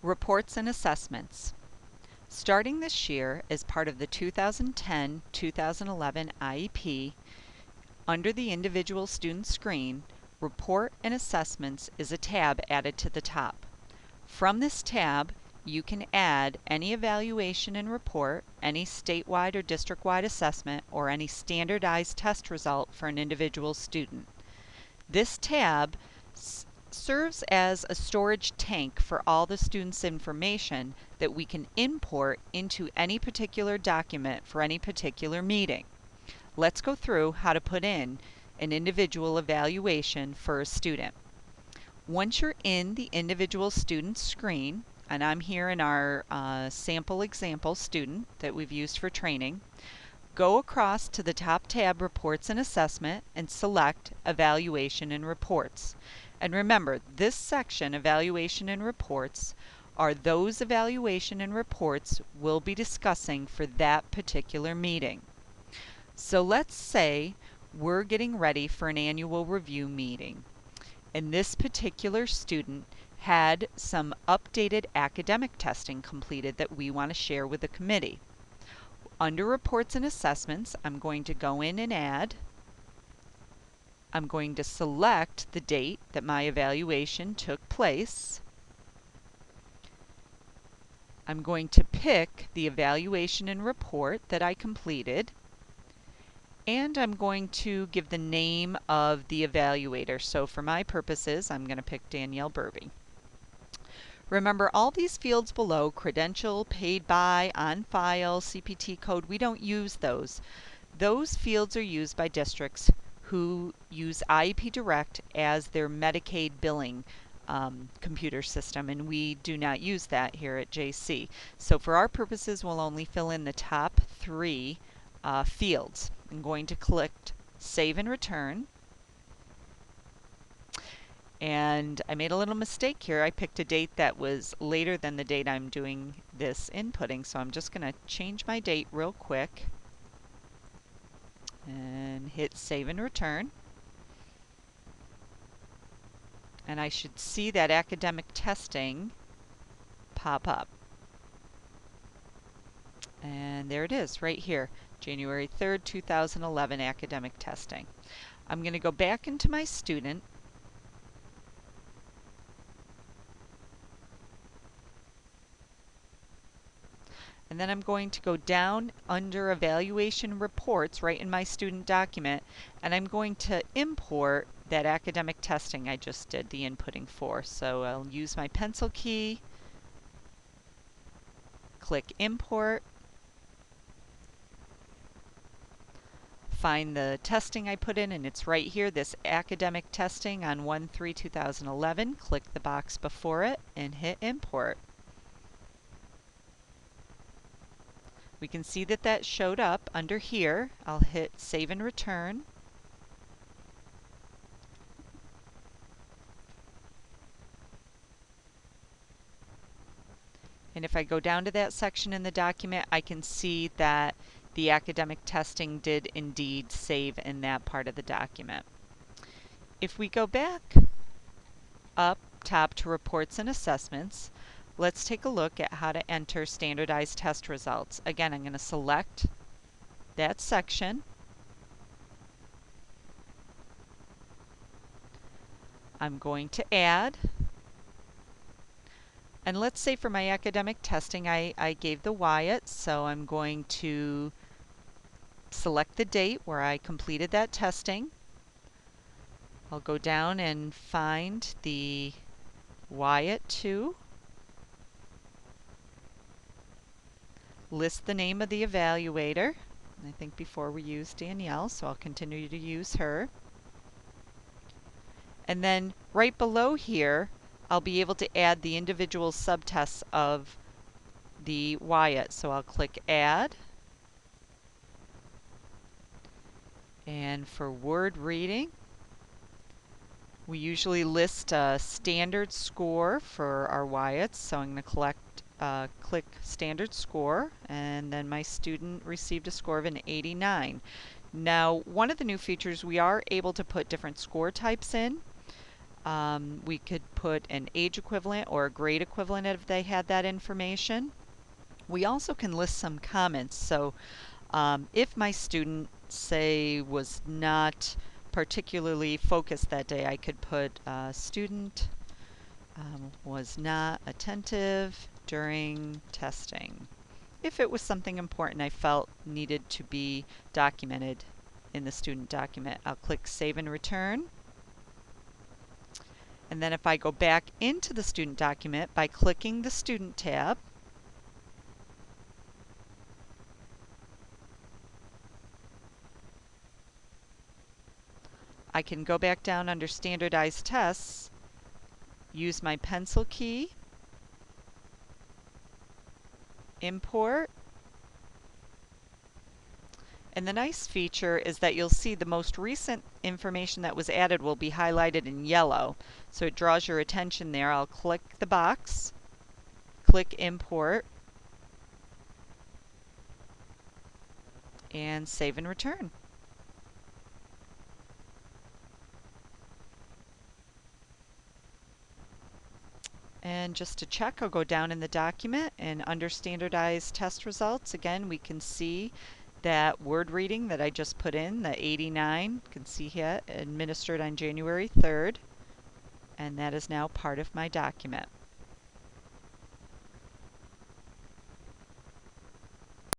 Reports and assessments. Starting this year as part of the 2010-2011 IEP, under the individual student screen, Report and Assessments is a tab added to the top. From this tab, you can add any evaluation and report, any statewide or district-wide assessment, or any standardized test result for an individual student. This tab serves as a storage tank for all the students' information that we can import into any particular document for any particular meeting. Let's go through how to put in an individual evaluation for a student. Once you're in the individual student screen, and I'm here in our sample example student that we've used for training, go across to the top tab, Reports and Assessment, and select Evaluation and Reports. And remember, this section, Evaluation and Reports, are those evaluation and reports we'll be discussing for that particular meeting. So let's say we're getting ready for an annual review meeting, and this particular student had some updated academic testing completed that we want to share with the committee. Under Reports and Assessments, I'm going to go in and add. I'm going to select the date that my evaluation took place. I'm going to pick the evaluation and report that I completed. And I'm going to give the name of the evaluator. So for my purposes, I'm going to pick Danielle Burby. Remember, all these fields below, credential, paid by, on file, CPT code, we don't use those. Those fields are used by districts who use IEP Direct as their Medicaid billing computer system, and we do not use that here at JC. So for our purposes, we'll only fill in the top three fields. I'm going to click Save and Return. And I made a little mistake here. I picked a date that was later than the date I'm doing this inputting, so I'm just going to change my date real quick and hit Save and Return. And I should see that academic testing pop up. And there it is right here, January 3rd, 2011 academic testing. I'm going to go back into my student. And then I'm going to go down under Evaluation Reports right in my student document, and I'm going to import that academic testing I just did the inputting for. So I'll use my pencil key, click Import, find the testing I put in, and it's right here, this academic testing on 1/3/2011. Click the box before it and hit Import. We can see that that showed up under here. I'll hit Save and Return. And if I go down to that section in the document, I can see that the academic testing did indeed save in that part of the document. If we go back up top to Reports and Assessments, let's take a look at how to enter standardized test results. Again, I'm going to select that section. I'm going to add. And let's say for my academic testing, I gave the Wyatt, so I'm going to select the date where I completed that testing. I'll go down and find the Wyatt 2. List the name of the evaluator. I think before we used Danielle, so I'll continue to use her. And then right below here, I'll be able to add the individual subtests of the Wyatt. So I'll click Add. And for word reading, we usually list a standard score for our Wyatts. So I'm going to click standard score, and then my student received a score of an 89. Now, one of the new features, we are able to put different score types in. We could put an age equivalent or a grade equivalent if they had that information. We also can list some comments. So if my student, say, was not particularly focused that day, I could put student was not attentive during testing. If it was something important I felt needed to be documented in the student document, I'll click Save and Return. And then if I go back into the student document by clicking the Student tab, I can go back down under Standardized Tests, use my pencil key, import, and the nice feature is that you'll see the most recent information that was added will be highlighted in yellow. So it draws your attention there. I'll click the box, click Import, and Save and Return. And just to check, I'll go down in the document, and under Standardized Test Results, again, we can see that word reading that I just put in, the 89, you can see here, administered on January 3rd, and that is now part of my document.